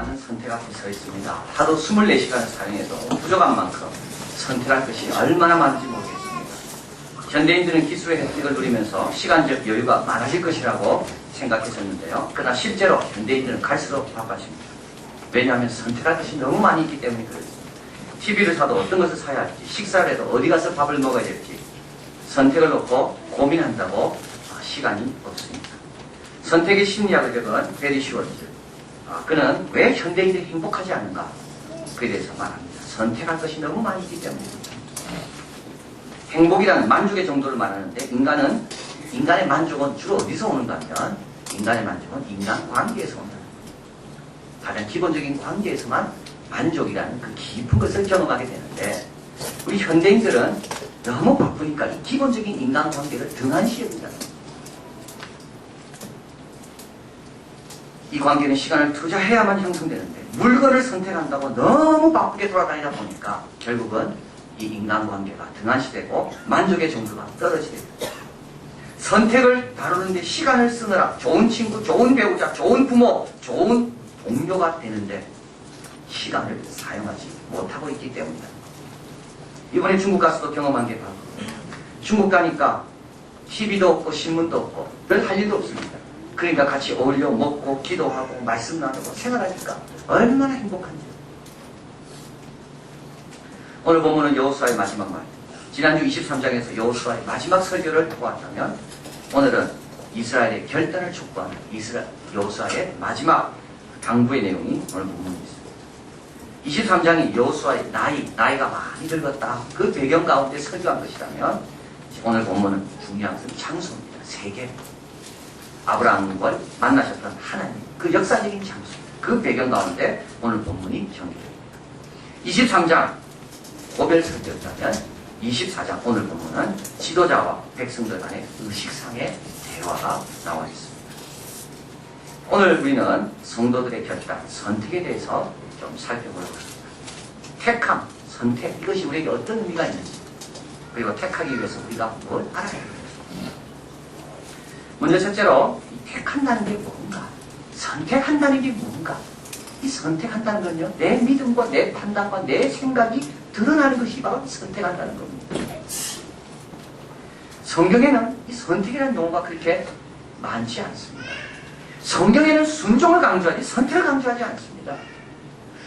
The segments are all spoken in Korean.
많은 선택 앞에 서 있습니다. 하루 24시간을 사용해도 부족한 만큼 선택할 것이 얼마나 많은지 모르겠습니다. 현대인들은 기술의 혜택을 누리면서 시간적 여유가 많아질 것이라고 생각했었는데요. 그러나 실제로 현대인들은 갈수록 바빠집니다. 왜냐하면 선택할 것이 너무 많이 있기 때문에 그렇습니다. TV를 사도 어떤 것을 사야 할지, 식사를 해도 어디 가서 밥을 먹어야 될지 선택을 놓고 고민한다고 시간이 없습니다. 선택의 심리학을 적은 베리 슈월츠, 그는 왜 현대인들이 행복하지 않는가 그에 대해서 말합니다. 선택할 것이 너무 많이 있기 때문입니다. 행복이란 만족의 정도를 말하는데 인간의 만족은 주로 어디서 오는가 하면 인간의 만족은 인간관계에서 온다. 가장 기본적인 관계에서만 만족이라는 그 깊은 것을 경험하게 되는데 우리 현대인들은 너무 바쁘니까 이 기본적인 인간관계를 등한시합니다. 이 관계는 시간을 투자해야만 형성되는데 물건을 선택한다고 너무 바쁘게 돌아다니다 보니까 결국은 이 인간관계가 등한시되고 만족의 정도가 떨어지게 됩니다. 선택을 다루는데 시간을 쓰느라 좋은 친구, 좋은 배우자, 좋은 부모, 좋은 동료가 되는데 시간을 사용하지 못하고 있기 때문이다. 이번에 중국 가서도 경험한 게 바로 중국 가니까 TV도 없고 신문도 없고 별 할 일도 없습니다. 그러니까 같이 어울려 먹고 기도하고 말씀 나누고 생활하니까 얼마나 행복한지. 오늘 본문은 여호수아의 마지막 말입니다. 지난주 23장에서 여호수아의 마지막 설교를 보았다면 오늘은 이스라엘의 결단을 촉구하는 여호수아의 마지막 당부의 내용이 오늘 본문에 있습니다. 23장이 여호수아의 나이가 많이 늙었다. 그 배경 가운데 설교한 것이라면 오늘 본문은 중요한 것은 장소입니다. 세계. 아브라함과 만나셨던 하나님. 그 역사적인 장소. 그 배경 가운데 오늘 본문이 전개됩니다. 23장 고별 설교였다면 24장 오늘 본문은 지도자와 백성들 간의 의식상의 대화가 나와 있습니다. 오늘 우리는 성도들의 결단, 선택에 대해서 좀 살펴보려고 합니다. 택함, 선택, 이것이 우리에게 어떤 의미가 있는지, 그리고 택하기 위해서 우리가 뭘 알아야 합니다. 먼저 첫째로 이 택한다는 게 뭔가, 선택한다는 게 뭔가. 이 선택한다는 건요, 내 믿음과 내 판단과 내 생각이 드러나는 것이 바로 선택한다는 겁니다. 성경에는 이 선택이라는 용어가 그렇게 많지 않습니다. 성경에는 순종을 강조하지 선택을 강조하지 않습니다.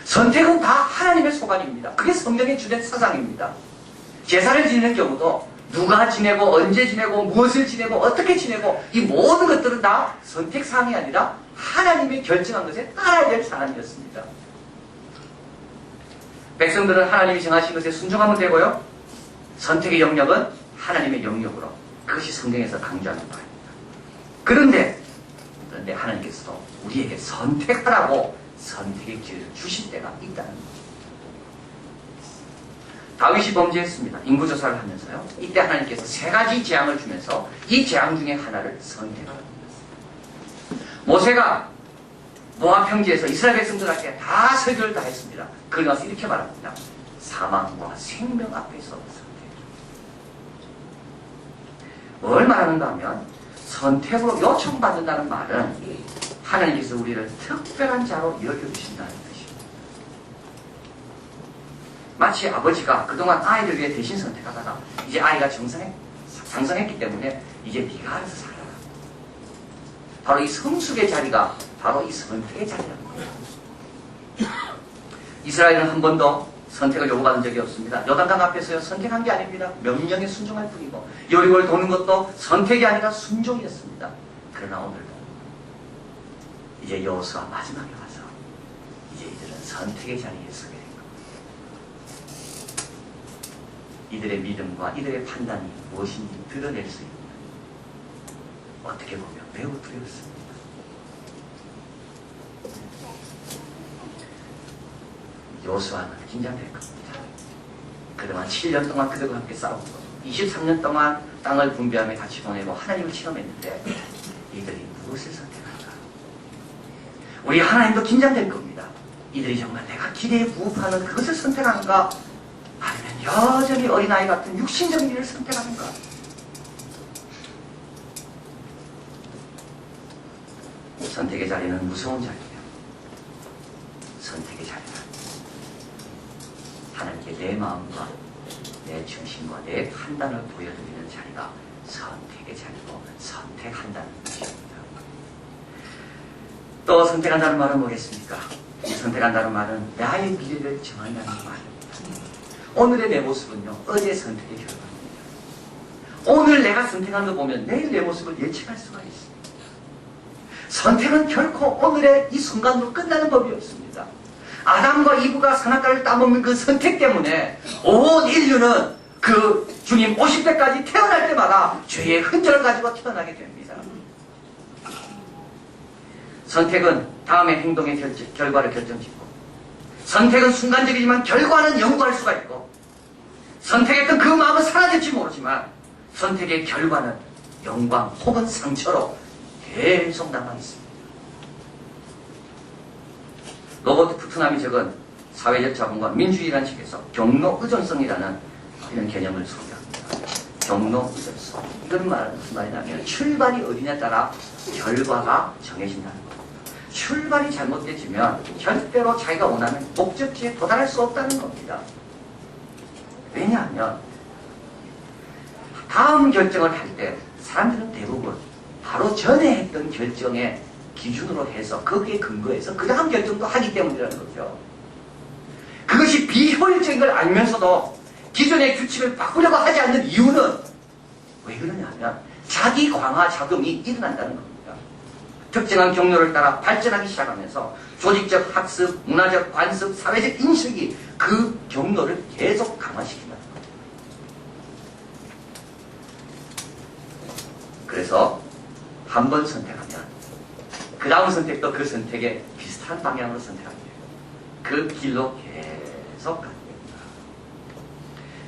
선택은 다 하나님의 소관입니다. 그게 성경의 주된 사상입니다. 제사를 지내는 경우도 누가 지내고 언제 지내고 무엇을 지내고 어떻게 지내고 이 모든 것들은 다 선택사항이 아니라 하나님이 결정한 것에 따라야 될 사안이었습니다. 백성들은 하나님이 정하신 것에 순종하면 되고요. 선택의 영역은 하나님의 영역으로, 그것이 성경에서 강조하는 바입니다. 그런데 하나님께서도 우리에게 선택하라고 선택의 기회를 주실 때가 있다는 겁니다. 다윗이 범죄했습니다. 인구조사를 하면서요. 이때 하나님께서 3가지 재앙을 주면서 이 재앙 중에 하나를 선택하라고 했습니다. 모세가 모압 평지에서 이스라엘 백성들한테 다 설교를 다 했습니다. 그러고 나서 이렇게 말합니다. 사망과 생명 앞에서 선택. 뭘 말하는가 하면 선택으로 요청받는다는 말은 하나님께서 우리를 특별한 자로 여겨주신다는 뜻입니다. 마치 아버지가 그동안 아이를 위해 대신 선택하다가 이제 아이가 장성했기 때문에 이제 네가 알아서 살아라. 바로 이 성숙의 자리가 바로 이 선택의 자리라는 거예요. 이스라엘은 한 번도 선택을 요구받은 적이 없습니다. 요단강 앞에서요, 선택한 게 아닙니다. 명령에 순종할 뿐이고 여리고를 도는 것도 선택이 아니라 순종이었습니다. 그러나 오늘도 이제 여호수아 마지막에 와서 이제 이들은 선택의 자리에 서게 된 겁니다. 이들의 믿음과 이들의 판단이 무엇인지 드러낼 수 있는, 어떻게 보면 매우 두렵습니다. 여호수아는 긴장될 겁니다. 그동안 7년 동안 그들과 함께 싸우고 23년 동안 땅을 분배하며 같이 보내고 하나님을 체험했는데 이들이 무엇을 선택할까? 우리 하나님도 긴장될 겁니다. 이들이 정말 내가 기대에 부합하는 그것을 선택하는가? 아니면 여전히 어린아이 같은 육신적인 일을 선택하는가? 선택의 자리는 무서운 자리예요. 내 마음과 내 중심과 내 판단을 보여드리는 자리가 선택의 자리고 선택한다는 것입니다. 또 선택한다는 말은 뭐겠습니까? 이 선택한다는 말은 나의 미래를 정한다는 말입니다. 오늘의 내 모습은요, 어제의 선택의 결과입니다. 오늘 내가 선택한 거 보면 내일 내 모습을 예측할 수가 있습니다. 선택은 결코 오늘의 이 순간으로 끝나는 법이 없습니다. 아담과 이브가 선악과를 따먹는 그 선택 때문에 온 인류는 그 주님 50대까지 태어날 때마다 죄의 흔적을 가지고 태어나게 됩니다. 선택은 다음의 행동의 결과를 결정짓고, 선택은 순간적이지만 결과는 영구할 수가 있고, 선택했던 그 마음은 사라질지 모르지만 선택의 결과는 영광 혹은 상처로 계속 남아있습니다. 로버트 푸트남이 적은 사회적 자본과 민주주의라는 책에서 경로 의존성이라는 이런 개념을 소개합니다. 경로 의존성. 이건 무슨 말이냐면 출발이 어디냐에 따라 결과가 정해진다는 겁니다. 출발이 잘못되지면 절대로 자기가 원하는 목적지에 도달할 수 없다는 겁니다. 왜냐하면 다음 결정을 할 때 사람들은 대부분 바로 전에 했던 결정의 기준으로 해서 거기에 근거해서 그 다음 결정도 하기 때문이라는 거죠. 그것이 비효율적인 걸 알면서도 기존의 규칙을 바꾸려고 하지 않는 이유는 왜 그러냐면 자기 강화 작용이 일어난다는 겁니다. 특정한 경로를 따라 발전하기 시작하면서 조직적 학습, 문화적 관습, 사회적 인식이 그 경로를 계속 강화시킨다는 겁니다. 그래서 한 번 선택하면 그 다음 선택도 그 선택에 비슷한 방향으로 선택하게 돼요. 그 길로 계속 가게 됩니다.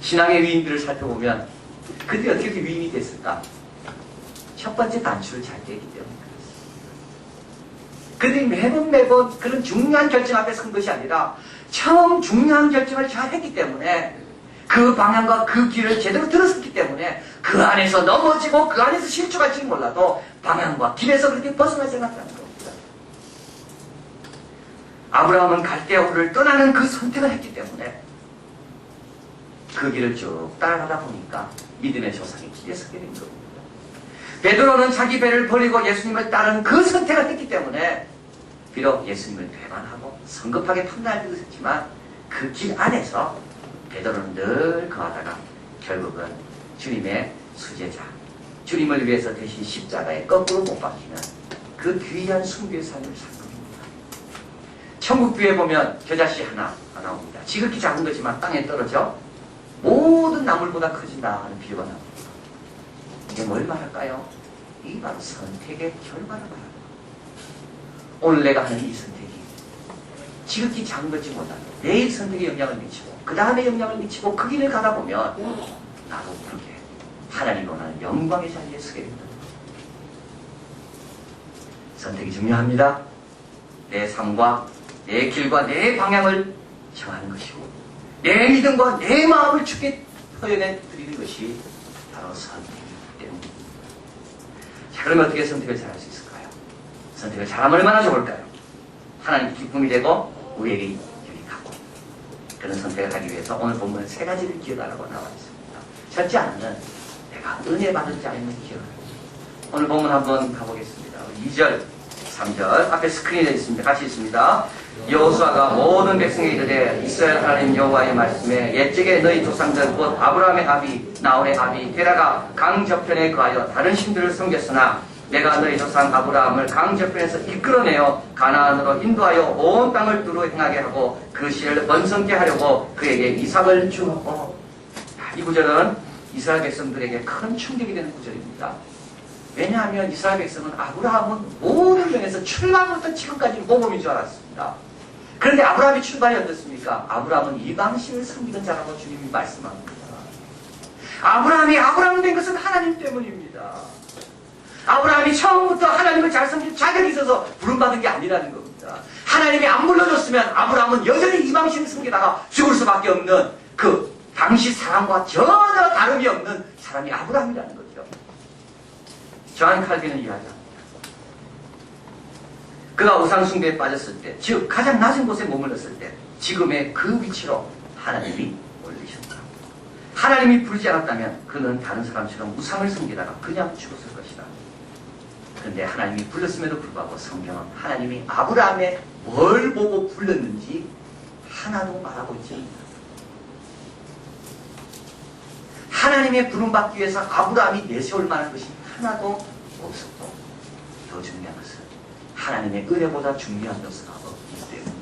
신앙의 위인들을 살펴보면 그들이 어떻게 위인이 됐을까? 첫 번째 단추를 잘 떼기 때문에 그렇습니다. 그들이 매번 그런 중요한 결정 앞에 선 것이 아니라 처음 중요한 결정을 잘 했기 때문에 그 방향과 그 길을 제대로 들었기 때문에 그 안에서 넘어지고 그 안에서 실족할지 몰라도 방향과 길에서 그렇게 벗어나지 않았다는 겁니다. 아브라함은 갈대아우를 떠나는 그 선택을 했기 때문에 그 길을 쭉 따라가다 보니까 믿음의 조상이 길에 서게 된 겁니다. 베드로는 자기 배를 버리고 예수님을 따르는 그 선택을 했기 때문에 비록 예수님을 배반하고 성급하게 판단하지 못했지만 그 길 안에서 베드로는 늘 거하다가 결국은 주님의 수제자, 주님을 위해서 대신 십자가에 거꾸로 못 박히는 그 귀한 순교의 삶을 산 겁니다. 천국뷰에 보면 겨자씨 하나 나옵니다. 지극히 작은 거지만 땅에 떨어져 모든 나물보다 커진다 하는 비유가 나옵니다. 이게 뭘 말할까요? 이 바로 선택의 결과를 말합니다. 오늘 내가 하는 이 선택이 지극히 작은 것지 못하고 내일 선택에 영향을 미치고 그 다음에 영향을 미치고 그 길을 가다 보면 나도 모르게 하나님 원하는 영광의 자리에 서게 된다. 선택이 중요합니다. 내 삶과 내 길과 내 방향을 정하는 것이고 내 믿음과 내 마음을 주께 표현해 드리는 것이 바로 선택이기 때문입니다. 자, 그러면 어떻게 선택을 잘할 수 있을까요? 선택을 잘하면 얼마나 좋을까요? 하나님 기쁨이 되고 우리에게 유익하고 그런 선택을 하기 위해서 오늘 본문은 세 가지를 기억하라고 나와 있습니다. 첫째 하나는 내가 은혜 받을 자임을 기억합니다. 오늘 본문 한번 가보겠습니다. 2절, 3절 앞에 스크린에 되어 있습니다. 같이 있습니다. 여호수아가 모든 백성에게 이르되 이스라엘 하나님 여호와의 말씀에 옛적에 너희 조상들 곧 아브라함의 아비 나홀의 아비 데라가 강 저편에 거하여 다른 신들을 섬겼으나 내가 너희 조상 아브라함을 강 저편에서 이끌어내어 가나안으로 인도하여 온 땅을 두루 행하게 하고 그 씨를 번성케 하려고 그에게 이삭을 주었고. 이 구절은 이스라엘 백성들에게 큰 충격이 되는 구절입니다. 왜냐하면 이스라엘 백성은 아브라함은 모든 면에서 출발부터 지금까지 모범인 줄 알았습니다. 그런데 아브라함의 출발이 어떻습니까? 아브라함은 이방신을 섬기던 자라고 주님이 말씀합니다. 아브라함이 아브라함 된 것은 하나님 때문입니다. 아브라함이 처음부터 하나님을 잘 섬길 자격이 있어서 부름받은 게 아니라는 겁니다. 하나님이 안 불러줬으면 아브라함은 여전히 이방신을 섬기다가 죽을 수밖에 없는 그 당시 사람과 전혀 다름이 없는 사람이 아브라함이라는 거죠. 저한 칼빈은 이야기합니다. 그가 우상숭배에 빠졌을 때, 즉 가장 낮은 곳에 머물렀을 때 지금의 그 위치로 하나님이 올려 하나님이 부르지 않았다면 그는 다른 사람처럼 우상을 섬기다가 그냥 죽었을 것이다. 그런데 하나님이 불렀음에도 불구하고 성경은 하나님이 아브라함의 뭘 보고 불렀는지 하나도 말하고 있지 않습니다. 하나님의 부름 받기 위해서 아브라함이 내세울 만한 것이 하나도 없었고, 더 중요한 것은 하나님의 은혜보다 중요한 것은 없기 때문입니다.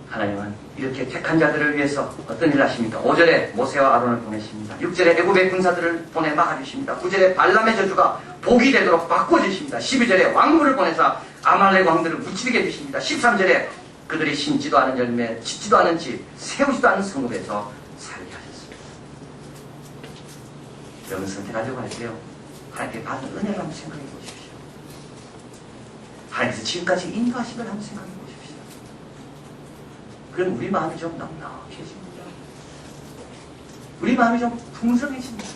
하나님은 이렇게 택한 자들을 위해서 어떤 일을 하십니까? 5절에 모세와 아론을 보내십니다. 6절에 애굽의 군사들을 보내 막아주십니다. 9절에 발람의 저주가 복이 되도록 바꿔주십니다. 12절에 왕물을 보내서 아말렉 왕들을 무찌르게 해주십니다. 13절에 그들이 심지도 않은 열매, 짓지도 않은 집, 세우지도 않은 성읍에서 살게 하셨습니다. 여러분 선택하려고 할 때요, 하나님께 받은 은혜를 한번 생각해 보십시오. 하나님께서 지금까지 인도하신 걸 한번 생각해 보십시오. 그럼 우리 마음이 좀 넉넉해집니다. 우리 마음이 좀 풍성해집니다.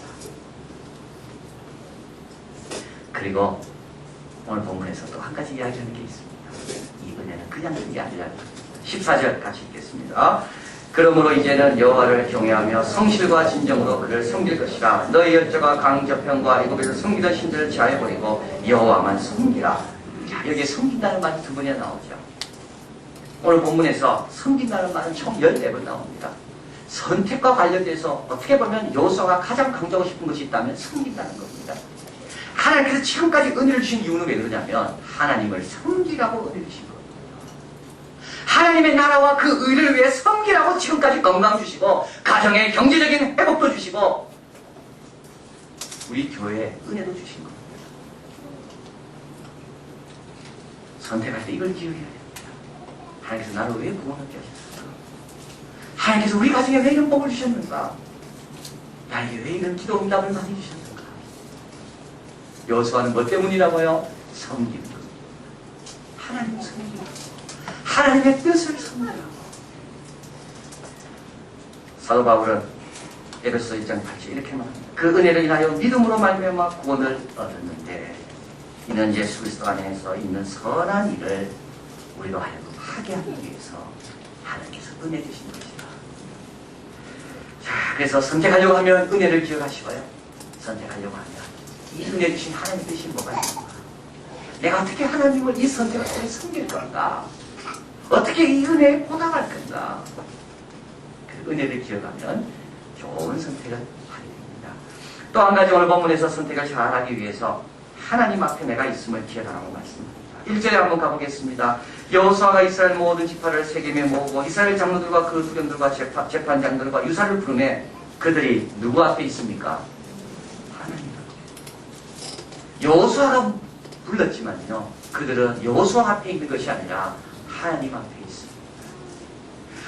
그리고 오늘 본문에서 또 한 가지 이야기하는 게 있습니다. 이 은혜는 그냥 든 게 아니라 14절 같이 읽겠습니다. 그러므로 이제는 여호와를 경외하며 성실과 진정으로 그를 섬길 것이라. 너희 열조가 강저편과 애굽에서 섬기던 신들을 제하여버리고 여호와만 섬기라. 자, 여기에 섬긴다는 말이 두 번이나 나오죠. 오늘 본문에서 섬긴다는 말은 총 14번 나옵니다. 선택과 관련돼서 어떻게 보면 여호수아가 가장 강조하고 싶은 것이 있다면 섬긴다는 겁니다. 하나님께서 지금까지 은혜를 주신 이유는 왜 그러냐면 하나님을 섬기라고 은혜를 주신 겁니다. 하나님의 나라와 그 의를 위해 섬기라고 지금까지 건강 주시고 가정의 경제적인 회복도 주시고 우리 교회에 은혜도 주신 겁니다. 선택할 때 이걸 기억해야 됩니다. 하나님께서 나를 왜 구원하게 하셨을까? 하나님께서 우리 가정에 왜 이런 복을 주셨는가? 나에게 왜 이런 기도 응답을 많이 주셨는가? 여호수아는 뭐 때문이라고요? 섬기는 겁니다. 하나님을 섬기고 하나님의 뜻을 섬기라고. 사도 바울은 에베소 1장 8절 이렇게 말합니다. 그 은혜를 인하여 믿음으로 말미암아 구원을 얻었는데 이는 예수 그리스도 안에서 있는 선한 일을 우리로 하여금 하게 하기 위해서 하나님께서 은혜 주신 것이다. 자, 그래서 선택하려고 하면 은혜를 기억하시고요. 선택하려고 하면 이 은혜 주신 하나님 뜻이 뭐가 있는가? 내가 어떻게 하나님을 이 선택을 통해 섬길 건가? 어떻게 이 은혜에 보답할 건가? 그 은혜를 기억하면 좋은 선택을 하게 됩니다. 또 한 가지 오늘 본문에서 선택을 잘하기 위해서 하나님 앞에 내가 있음을 기억하라고 말씀합니다. 1절에 한번 가보겠습니다. 여호수아가 이스라엘 모든 지파를 세겜에 모으고 이스라엘 장로들과 그 두령들과 재판장들과 유사를 부르매 그들이 누구 앞에 있습니까? 하나님 앞에. 여호수아가 불렀지만요, 그들은 여호수아 앞에 있는 것이 아니라 하나님 앞에 있습니다.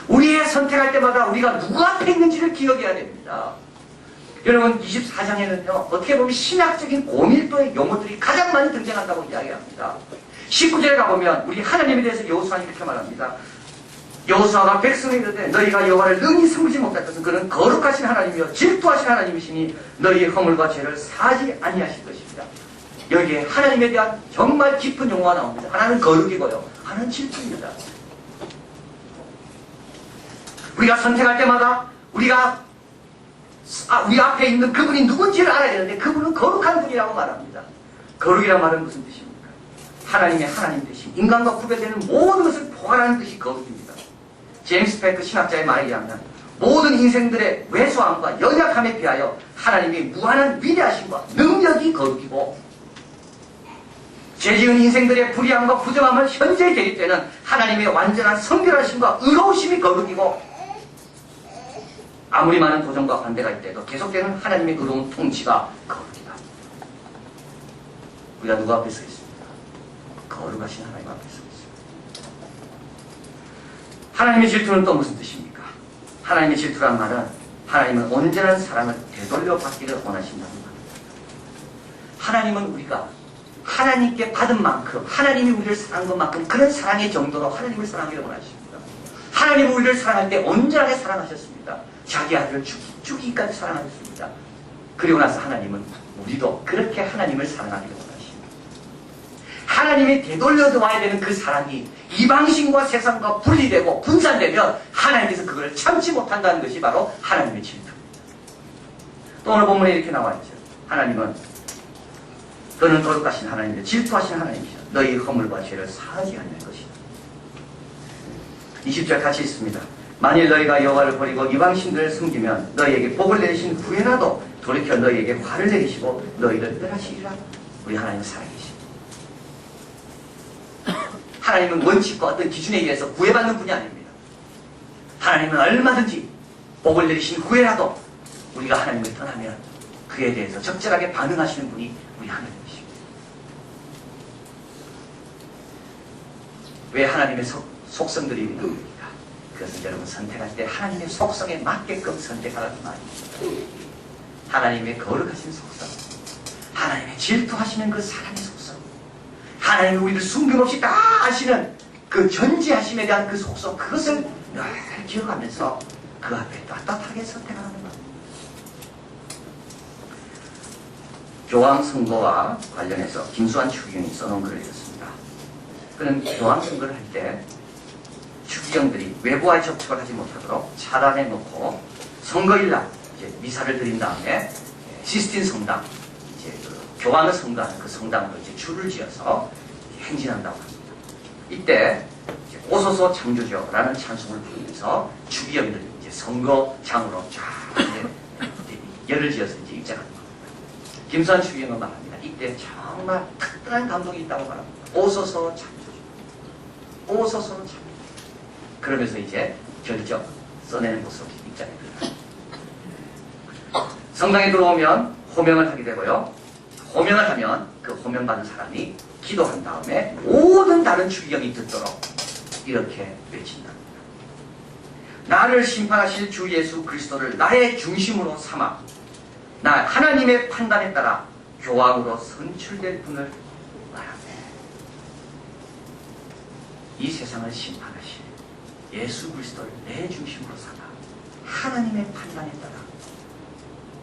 우리의 선택할 때마다 우리가 누구 앞에 있는지를 기억해야 됩니다. 여러분 24장에는요 어떻게 보면 신학적인 고밀도의 용어들이 가장 많이 등장한다고 이야기합니다. 19절에 가보면 우리 하나님에 대해서 여호수아는 이렇게 말합니다. 여호수아가 백성에 이르되 너희가 여호와를 능히 섬기지 못할 것은 그는 거룩하신 하나님이요 질투하신 하나님이시니 너희의 허물과 죄를 사지 아니하실 것입니다. 여기에 하나님에 대한 정말 깊은 용어가 나옵니다. 하나는 거룩이고요, 하나는 질투입니다. 우리가 선택할 때마다 우리가 우리 앞에 있는 그분이 누군지를 알아야 되는데 그분은 거룩한 분이라고 말합니다. 거룩이란 말은 무슨 뜻입니까? 하나님의 하나님 되심, 인간과 구별되는 모든 것을 포괄하는 뜻이 거룩입니다. 제임스 패크 신학자의 말에 의하면 모든 인생들의 왜소함과 연약함에 비하여 하나님의 무한한 위대하심과 능력이 거룩이고 죄지은 인생들의 불의함과 부정함을 현재 대립되는 하나님의 완전한 성결하심과 의로우심이 거룩이고 아무리 많은 도전과 반대가 있더라도 계속되는 하나님의 의로운 통치가 거룩이다. 우리가 누구 앞에 서 있습니까? 거룩하신 하나님 앞에 서 있습니다. 하나님의 질투는 또 무슨 뜻입니까? 하나님의 질투란 말은 하나님은 온전한 사랑을 되돌려 받기를 원하신다는 말입니다. 하나님은 우리가 하나님께 받은 만큼 하나님이 우리를 사랑한 것만큼 그런 사랑의 정도로 하나님을 사랑하기를 원하십니다. 하나님은 우리를 사랑할 때 온전하게 사랑하셨습니다. 자기 아들을 죽이기까지 사랑하셨습니다. 그리고 나서 하나님은 우리도 그렇게 하나님을 사랑하기를 원하십니다. 하나님이 되돌려 놓아야 되는 그 사랑이 이방신과 세상과 분리되고 분산되면 하나님께서 그걸 참지 못한다는 것이 바로 하나님의 질투입니다. 또 오늘 본문에 이렇게 나와 있죠. 하나님은 너는 거룩하신 하나님이다. 질투하신 하나님이시다. 너희 허물과 죄를 사하지 않는 것이다. 20절 같이 있습니다. 만일 너희가 여호와를 버리고 이방신들을 섬기면 너희에게 복을 내리신 후에라도 돌이켜 너희에게 화를 내리시고 너희를 떠나시리라. 우리 하나님은 살아계십니다. 하나님은 원칙과 어떤 기준에 의해서 구애받는 분이 아닙니다. 하나님은 얼마든지 복을 내리신 후에라도 우리가 하나님을 떠나면 그에 대해서 적절하게 반응하시는 분이 우리 하나님이십니다. 왜 하나님의 속성들이 있습니까? 그것은 여러분 선택할 때 하나님의 속성에 맞게끔 선택하라는 말입니다. 하나님의 거룩하신 속성, 하나님의 질투하시는 그 사랑의 속성, 하나님이 우리를 숨김없이 다 아시는 그 전지하심에 대한 그 속성, 그것을 늘 기억하면서 그 앞에 떳떳하게 선택하는 겁니다. 교황 선거와 관련해서 김수환 추기경이 써놓은 글을 읽었습니다. 그는 교황 선거를 할 때 추기경들이 외부와의 접촉을 하지 못하도록 차단해 놓고 선거일날 이제 미사를 드린 다음에 시스틴 성당, 이제 그 교황을 선거하는 그 성당으로 이제 줄을 지어서 행진한다고 합니다. 이때 이제 오소서 창조주라는 찬송을 부르면서 추기경들이 이제 선거장으로 쫙 이제 열을 지어서 이제 입장하는 겁니다. 김수환 추기경은 말합니다. 이때 정말 특별한 감동이 있다고 말합니다. 오소서 창조주, 오소서 창조주. 그러면서 이제 결정 써내는 모습을 입장에 들어갑니다. 성당에 들어오면 호명을 하게 되고요. 호명을 하면 그 호명받은 사람이 기도한 다음에 모든 다른 추기경이 듣도록 이렇게 외친답니다. 나를 심판하실 주 예수 그리스도를 나의 중심으로 삼아 나 하나님의 판단에 따라 교황으로 선출될 분을 말하네. 이 세상을 심판하실 예수 그리스도를 내 중심으로 삼아 하나님의 판단에 따라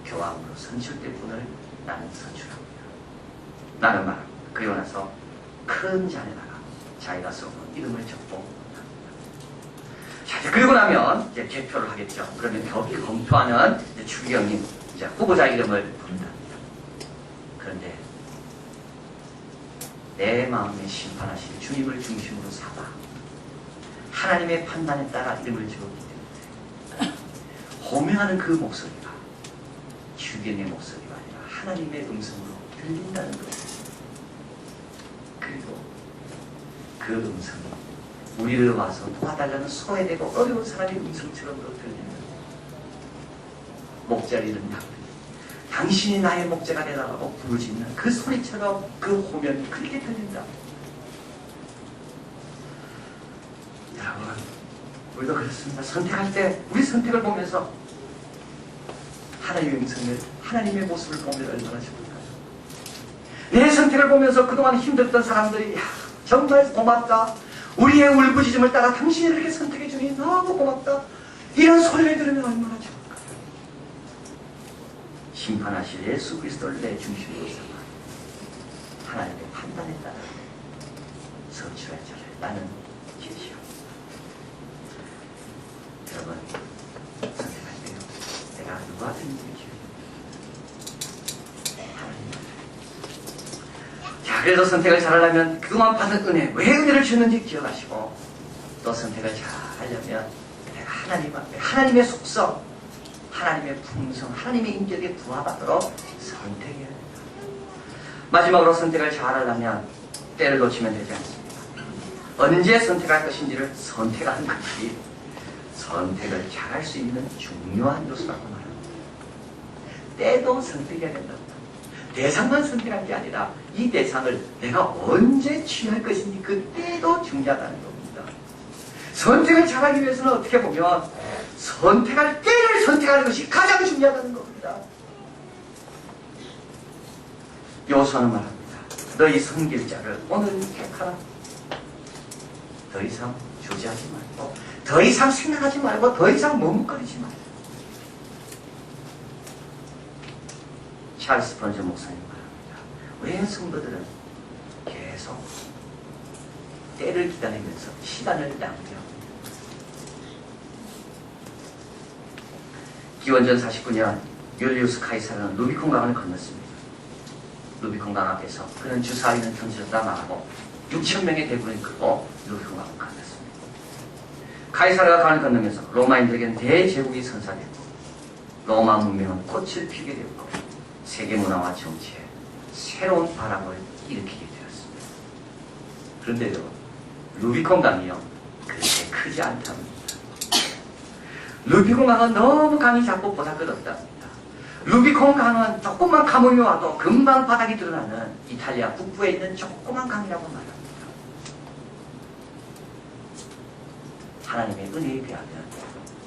교황으로 선출될 분을 나는 선출합니다. 나는 말합니다. 그리고 나서 큰 잔에다가 자기가 써놓은 이름을 적고 자, 이제 그리고 나면 이제 개표를 하겠죠. 그러면 검토하는 추기경님 이제 후보자 이름을 부른답니다. 그런데 내 마음에 심판하신 주님을 중심으로 삼아 하나님의 판단에 따라 이름을 지었기 때문에 호명하는 그 목소리가 추기경의 목소리가 아니라 하나님의 음성으로 들린다는 것입니다. 그리고 그 음성이 우리를 와서 도와달라는 소외되고 어려운 사람의 음성처럼도 들립니다. 목자를 잃은 양들이 당신이 나의 목자가 되라고 부르짖는 그 소리처럼 그 호명이 그렇게 들린다. 여러분, 우리도 그렇습니다. 선택할 때 우리 선택을 보면서 하나님의 음성을, 하나님의 모습을 보면 얼마나 좋을까요? 내 선택을 보면서 그동안 힘들었던 사람들이 야, 정말 고맙다. 우리의 울부짖음을 따라 당신이 이렇게 선택해 주니 너무 고맙다. 이런 소리를 들으면 얼마나 좋을까요? 심판하실 예수 그리스도를 내 중심으로 삼아 하나님의 판단에 따라 선출할 자를 나는 제시합니다. 여러분, 선택할 때요, 내가 누구한테인지 그래서 선택을 잘하려면 그동안 받은 은혜, 왜 은혜를 주는지 기억하시고 또 선택을 잘하려면 내가 하나님 앞에 하나님의 속성, 하나님의 품성, 하나님의 인격에 부합하도록 선택해야 된다. 마지막으로 선택을 잘하려면 때를 놓치면 되지 않습니다. 언제 선택할 것인지를 선택하는 것이 선택을 잘할 수 있는 중요한 요소라고 말합니다. 때도 선택해야 된다. 대상만 선택한 게 아니라 이 대상을 내가 언제 취할 것인지 그 때도 중요하다는 겁니다. 선택을 잘하기 위해서는 어떻게 보면 선택할 때를 선택하는 것이 가장 중요하다는 겁니다. 여호수아는 말합니다. 너희 섬길 자를 오늘 택하라. 더 이상 주저하지 말고 더 이상 생각하지 말고 더 이상 머뭇거리지 말고. 찰스 스펀저 목사님 말합니다. 왜 성도들은 계속 때를 기다리면서 시간을 낭비합니다. 기원전 49년 율리우스 카이사르는 루비콘 강을 건넜습니다. 루비콘 강 앞에서 그는 주사위는 던져다 말하고 6,000명의 대군을 끌고 루비콘 강을 건넜습니다. 카이사르가 강을 건너면서 로마인들에게는 대제국이 선사됐고 로마 문명은 꽃을 피게 되었고 세계 문화와 정치에 새로운 바람을 일으키게 되었습니다. 그런데요, 루비콘 강이요 그렇게 크지 않답니다. 루비콘 강은 너무 강이 작고 보잘것없답니다. 루비콘 강은 조금만 가뭄이 와도 금방 바닥이 드러나는 이탈리아 북부에 있는 조그만 강이라고 말합니다. 하나님의 은혜에 비하면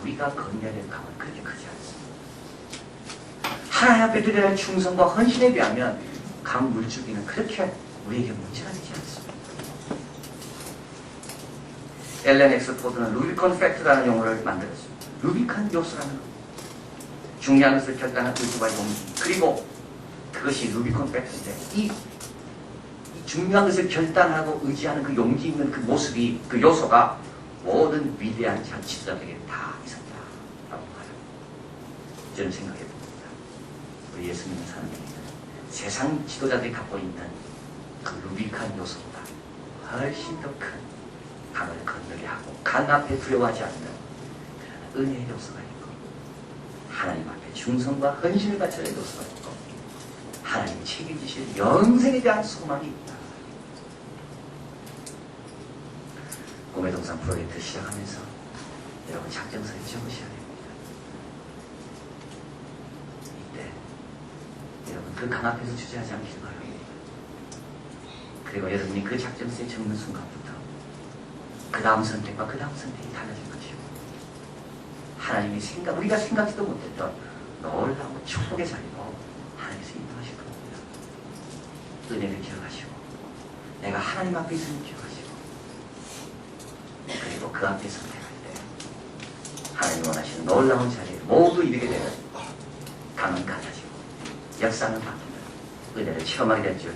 우리가 건너야 될 강은 그렇게 크지 않습니다. 하나님 앞에 드려야 할 충성과 헌신에 비하면 강 물줄기는 그렇게 우리에게 문제가 되지 않습니다. 엘렌 엑스포드는 루비콘 팩트라는 용어를 만들었습니다. 루비콘 요소라는 것. 중요한 것을 결단한 의지와 용기, 그리고 그것이 루비콘 팩트인데 이 중요한 것을 결단하고 의지하는 그 용기 있는 그 모습이, 그 요소가 모든 위대한 지도자들에게 다 있었다라고 말합니다. 저는 생각해 봅니다. 우리 예수 믿는 사람들에게는 세상 지도자들이 갖고 있는 그 루비콘 요소보다 훨씬 더 큰 강을 건너게 하고 강 앞에 두려워하지 않는 그런 은혜의 요소가 있고 하나님 앞에 충성과 헌신을 바쳐야 할 요소가 있고 하나님이 책임지실 영생에 대한 소망이 있다. 꿈의 동산 프로젝트 시작하면서 여러분 작정서에 적으셔야 됩니다. 이때 여러분 그 강 앞에서 주저하지 않기를 바랍니다. 그리고 여러분이 그 작정서에 적는 순간부터 그 다음 선택과 그 다음 선택이 달라질 것이고 하나님이 우리가 생각지도 못했던 놀라운 축복의 자리로 하나님께서 인도하실 겁니다. 은혜를 기억하시고 내가 하나님 앞에 있음을 기억하시고 그리고 그 앞에 선택할 때 하나님 원하시는 놀라운 자리에 모두 이르게 되는 강은 갈라지고 역사는 바뀌는 은혜를 체험하게 될 줄